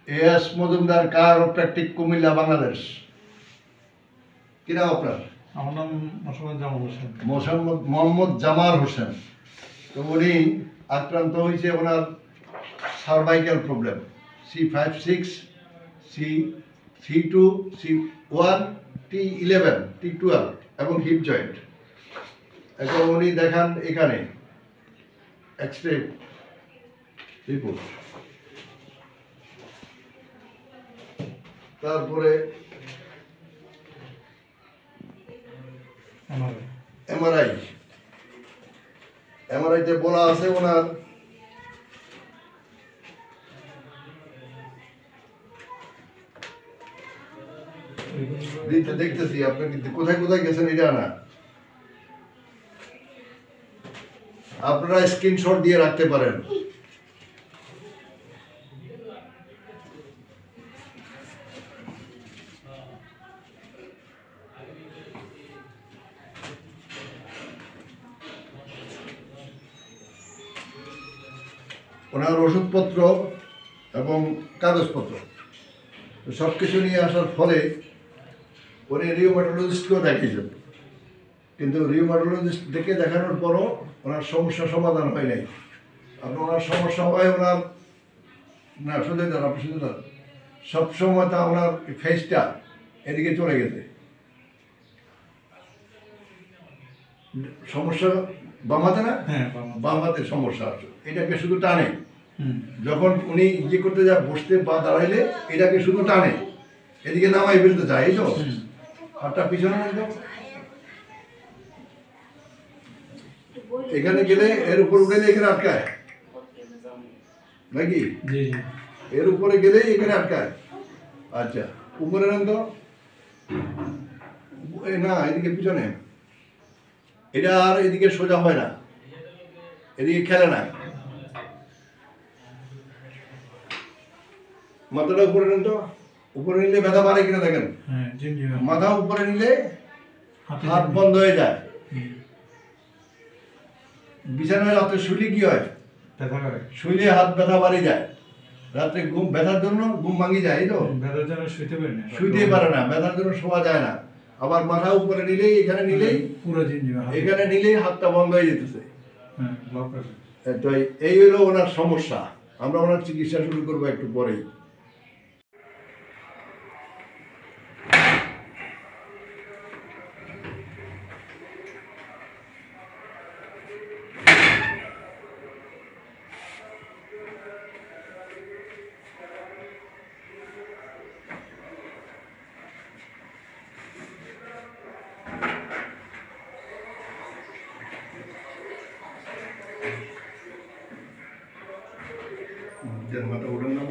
S Majumdar কায়োপ্র্যাকটিক Comilla Bangladesh. কি নাম আপনার? আমার নাম মোহাম্মদ জামাল হোসেন। তো উনি আক্রান্ত হয়েছে ওনার cervical problem C5-C6-C7 T11 T12 এবং হিপ জয়েন্ট। এখন উনি দেখান এখানে এক্সরে রিপোর্ট, তারপরে এমআরআইতে বলা আছে ওনার দেখতেছি আপনি কিন্তু কোথায় কোথায় গেছেন এটা না, আপনারা স্ক্রিনশট দিয়ে রাখতে পারেন। ওনার ওষুধপত্র এবং কাগজপত্র সব কিছু নিয়ে আসার ফলে উনি রিউমাটোলজিস্টকেও দেখিয়েছেন, কিন্তু রিউমাটোলজিস্ট দেখে দেখানোর পরও ওনার সমস্যা সমাধান হয় নাই। আপনার ওনার সমস্যা হয় ওনার না শুধু দেন, আপনি শুধু দেন সবসময় তা ওনার ফেসটা এদিকে চলে গেছে। সমস্যা বাম হাতে না? হ্যাঁ, বাম হাতের সমস্যা আছে, এটাকে শুধু টানে। যখন উনি ইয়ে করতে যায় বসতে বা দাঁড়াইলে এটাকে শুধু টানে, এদিকে নামাই ফেলতে যায়। এই তো হাতটা পিছনে একদম এখানে গেলে এর উপর উঠে এখানে আটকায় নাকি? এর উপরে গেলেই এখানে আটকায়। আচ্ছা উপরে নেন তো, না এদিকে পিছনে, এটা আর এদিকে সোজা হয় না, এদিকে খেলে না। মাথাটা উপরে নেন তো, উপরে নিলে ব্যথা বাড়ে কিনা দেখেন। মাথা উপরে নিলে হাত বন্ধ হয়ে যায়। বিছানায় রাত্রে শুলে কি হয়? শুলে হাত ব্যথা বাড়ে যায়, রাত্রে ঘুম ব্যথার জন্য ঘুম ভাঙি যায়। এই তো শুইতে পারে না, ব্যথার জন্য শোয়া যায় না। আবার মাথা উপরে নিলেই এখানে নিলেই এখানে নিলেই হাতটা বন্ধ হয়ে যেতেছে। তো এই হলো ওনার সমস্যা। আমরা ওনার চিকিৎসা শুরু করবো একটু পরেই। মাথা উঠেন না,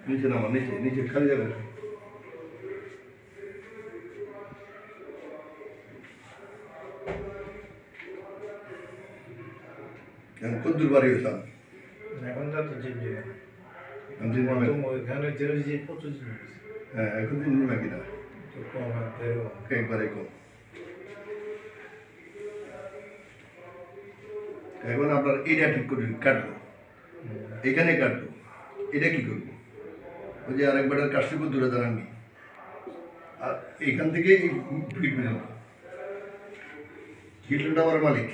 নিচে নামা, নিচে নিচে খালি যাবে। কদ্দুর বাড়ি হয়েছে এখন? হ্যাঁ এখন দিন নাকি না, একবারে কম। এখন আপনার এটা ঠিক করে কাটবো, এখানে কাটবো, এটা কি করবো? ওই যে আরেকবার কাশি দূরে জানাননি, আর এখান থেকে ফিট পর্যন্ত হিটলটা আমার মালিক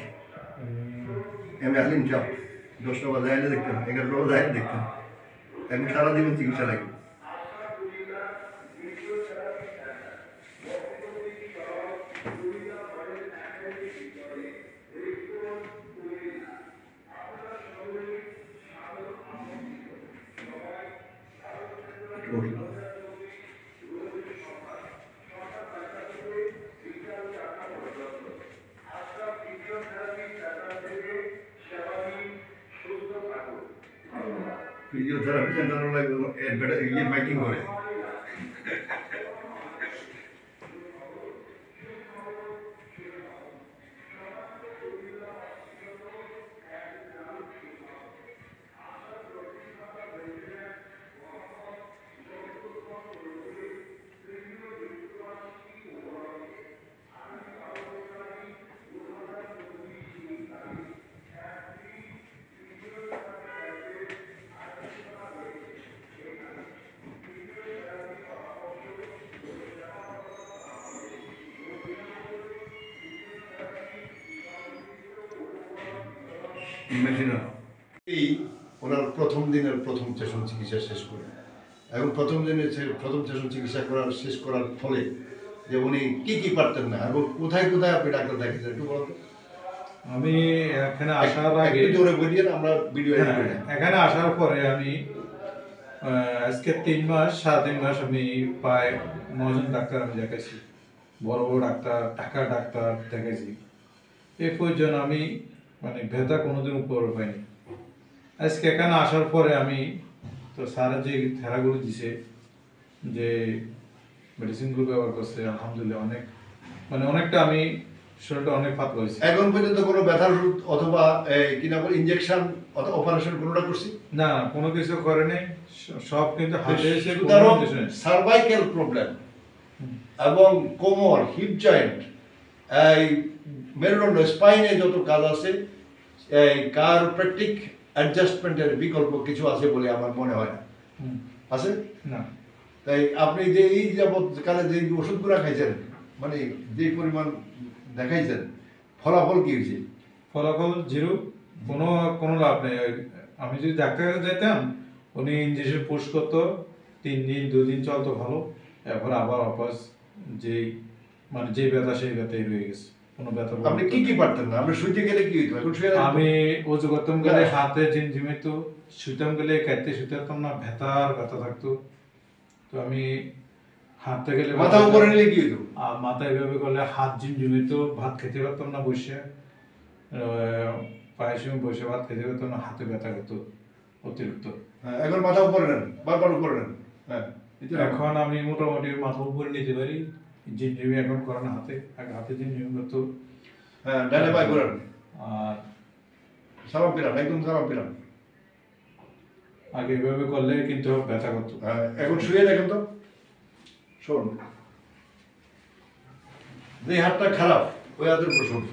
আমি আলিম চাপ 10টা বাজায় দেখতাম, 11টা বাজায় দেখতাম। এখন সারা জীবন চিকিৎসা লাগবে। ফিজিওথেরাপি সেন্টার লাগবে মাইকিং করে। এই ওনার প্রথম দিনের প্রথম সেশন চিকিৎসা শেষ করে এবং প্রথম সেশন চিকিৎসা শেষ করার ফলে যে উনি কি পারতেন না এবং কোথায় কোথায় আপনি ডাক্তার দেখিয়েছেন একটু বলতো। আমি এখানে আসার আগে জোরে বলিয়ে আমরা ভিডিও এখানে আসার পরে আমি আজকে 3 মাস 3.5 মাস আমি প্রায় 9 জন ডাক্তার আমি দেখাইছি, বড় বড় ডাক্তার, ঢাকার ডাক্তার দেখাইছি। এই পর্যন্ত আমি মানে ব্যথা কোনোদিন উপর পাইনি। আজকে এখানে আসার পরে আমি তো স্যারের যে থেরাপিগুলো দিছে, যে মেডিসিনগুলো ব্যবহার করছে, আলহামদুলিল্লাহ অনেকটা আমি শরীরটা অনেক পাতলা হয়েছে। এখন পর্যন্ত কোনো ব্যথার ওষুধ অথবা কি না বলে ইনজেকশন অথবা অপারেশন কোনোটা করছি না, কোনো কিছু করে নাই, সব কিন্তু হাতে এসে সার্ভাইকাল প্রবলেম এবং কোমর, হিপ জয়েন্ট, এই মেরুদণ্ড, স্পাইনে যত কাজ আছে, এই কায়োপ্র্যাকটিক অ্যাডজাস্টমেন্টের বিকল্প কিছু আছে বলে আমার মনে হয় না। আছে না? তাই আপনি যে এই যাবৎকালে যে ওষুধগুলো খাইছেন, মানে যে পরিমাণ দেখাইছেন, ফলাফল কি হয়েছে? ফলাফল জিরো, কোনো লাভ নেই। আমি যদি ডাক্তারের কাছে যেতাম, উনি ইঞ্জেকশন পুশ করতো, 3 দিন 2 দিন চলতো ভালো, এরপর আবার অপাস যেই যে ব্যথা সেই ব্যথাই রয়ে গেছে, কোনো ব্যথা। আপনি কি পারতেন না? আপনি শুইতে গেলে কি হইতো? এখন শুয়ে আমি ওযু করতাম গেলে হাতে ঝিমঝিমাইতো, শুইতাম গেলে কাটতে শুতে পারতাম না, ব্যথা থাকতো। তো আমি হাঁটতে গেলে মাথা উপরে নিলে কি হইতো? মাথা এভাবে করলে হাত ঝিমঝিমাইতো, ভাত খেতে পারতাম না বসে, প্রায় সময় বসে ভাত খেতে পারতাম না, হাতে ব্যথা করতো অতিরিক্ত। এখন মাথা উপরে নেন, বারবার উপরে নেন। হ্যাঁ, এখন আমি মোটামুটি মাথা উপরে নিতে পারি, ঝিমঝিমি এখন করে না হাতে, আগে হাতে ঝিমঝিমি করতো। হ্যাঁ, ডানে বাই করেন আর সালাম ফিরান, একদম সালাম ফিরান। আগে এভাবে করলে কিন্তু ব্যথা করতো। এখন শুয়ে দেখেন তো, শোন, যে হাতটা খারাপ ওই হাতের উপর শোন।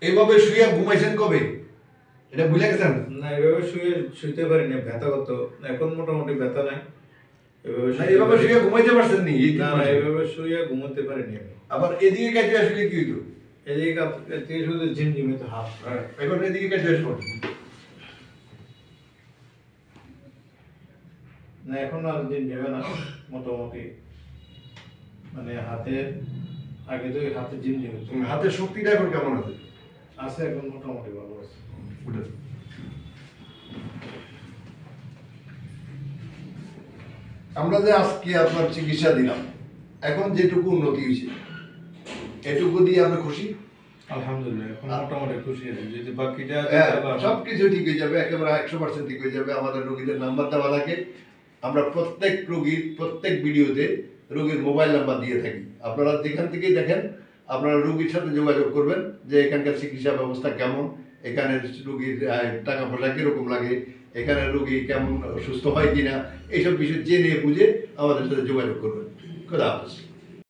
এইভাবে শুয়ে ঘুমাইছেন কবে? এটা ভুলে গেছেন? না, এভাবে শুইতে পারি না, ব্যথা করতো। এখন মোটামুটি ব্যথা নাই। এইভাবে শুয়ে ঘুমাইতে পারছেন নি? না, এইভাবে শুয়ে ঘুমাতে পারিনি আমি। আবার এদিকে কাজে আসলে কি হইতো? এদিকে শুধু ঝিমঝিমিতে হাত। এখন এদিকে কাজে আসবো না, এখন আর ঝিমঝিমে না, মোটামুটি হাতে আগে তো হাতে ঝিমঝিমে। হাতের শক্তিটা এখন কেমন আছে? আছে, এখন মোটামুটি ভালো আছে। আমরা যে আজকে আপনার চিকিৎসা দিলাম, এখন যেটুকু উন্নতি হয়েছে এটুকু দিয়ে আমরা খুশি? আলহামদুলিল্লাহ, এখন মোটামুটি খুশি আছি। যদি বাকিটা সবকিছু ঠিক হয়ে যাবে, একেবারে 100% ঠিক হয়ে যাবে। আমাদের রোগীদের নাম্বার দেওয়া থাকে, আমরা প্রত্যেক রোগীর প্রত্যেক ভিডিওতে রোগীর মোবাইল নাম্বার দিয়ে থাকি। আপনারা যেখান থেকেই দেখেন, আপনারা রোগীর সাথে যোগাযোগ করবেন যে এখানকার চিকিৎসা ব্যবস্থা কেমন, এখানে রোগীর টাকা পয়সা কীরকম লাগে, এখানে রোগী কেমন সুস্থ হয় কিনা, এইসব বিষয় জেনে বুঝে আমাদের সাথে যোগাযোগ করবেন। খোদা হাফেজ।